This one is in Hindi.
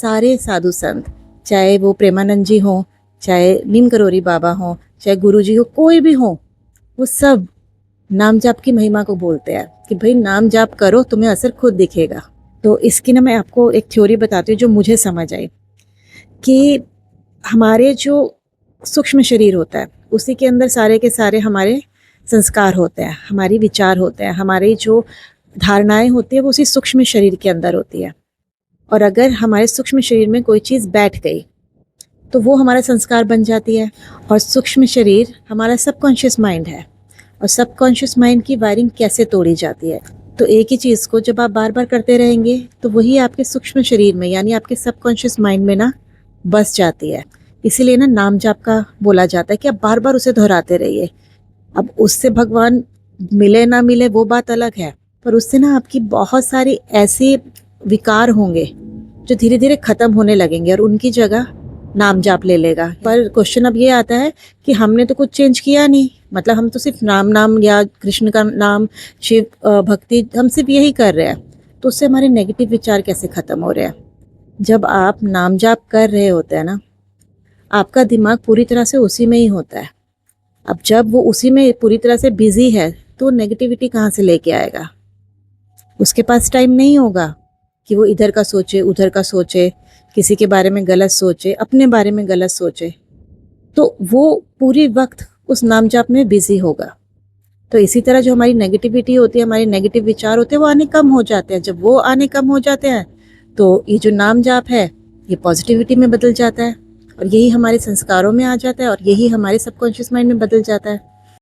सारे साधु संत, चाहे वो प्रेमानंद जी हों, चाहे नीम करोरी बाबा हों, चाहे गुरु जी हो, कोई भी हो, वो सब नाम जाप की महिमा को बोलते हैं कि भाई नाम जाप करो, तुम्हें असर खुद दिखेगा। तो इसकी ना मैं आपको एक थ्योरी बताती हूँ जो मुझे समझ आई कि हमारे जो सूक्ष्म शरीर होता है उसी के अंदर सारे के सारे हमारे संस्कार होते हैं, हमारी विचार होते हैं, हमारी जो धारणाएं होती है वो उसी सूक्ष्म शरीर के अंदर होती है। और अगर हमारे सूक्ष्म शरीर में कोई चीज़ बैठ गई तो वो हमारा संस्कार बन जाती है। और सूक्ष्म शरीर हमारा सबकॉन्शियस माइंड है, और सबकॉन्शियस माइंड की वायरिंग कैसे तोड़ी जाती है। तो एक ही चीज़ को जब आप बार बार करते रहेंगे तो वही आपके सूक्ष्म शरीर में यानी आपके सबकॉन्शियस माइंड में ना बस जाती है। इसीलिए ना नाम जाप का बोला जाता है कि आप बार बार उसे दोहराते रहिए। अब उससे भगवान मिले ना मिले वो बात अलग है, पर उससे ना आपकी बहुत सारी ऐसे विकार होंगे जो धीरे धीरे खत्म होने लगेंगे और उनकी जगह नाम जाप ले लेगा। पर क्वेश्चन अब ये आता है कि हमने तो कुछ चेंज किया नहीं, मतलब हम तो सिर्फ नाम या कृष्ण का नाम, शिव भक्ति, हम सिर्फ यही कर रहे हैं, तो उससे हमारे नेगेटिव विचार कैसे ख़त्म हो रहे हैं। जब आप नाम जाप कर रहे होते हैं ना, आपका दिमाग पूरी तरह से उसी में ही होता है। अब जब वो उसी में पूरी तरह से बिजी है तो नेगेटिविटी कहाँ से लेके आएगा। उसके पास टाइम नहीं होगा कि वो इधर का सोचे, उधर का सोचे, किसी के बारे में गलत सोचे, अपने बारे में गलत सोचे। तो वो पूरी वक्त उस नाम जाप में बिजी होगा। तो इसी तरह जो हमारी नेगेटिविटी होती है, हमारे नेगेटिव विचार होते हैं, वो आने कम हो जाते हैं। जब वो आने कम हो जाते हैं तो ये जो नाम जाप है ये पॉजिटिविटी में बदल जाता है, और यही हमारे संस्कारों में आ जाता है, और यही हमारे सबकॉन्शियस माइंड में बदल जाता है।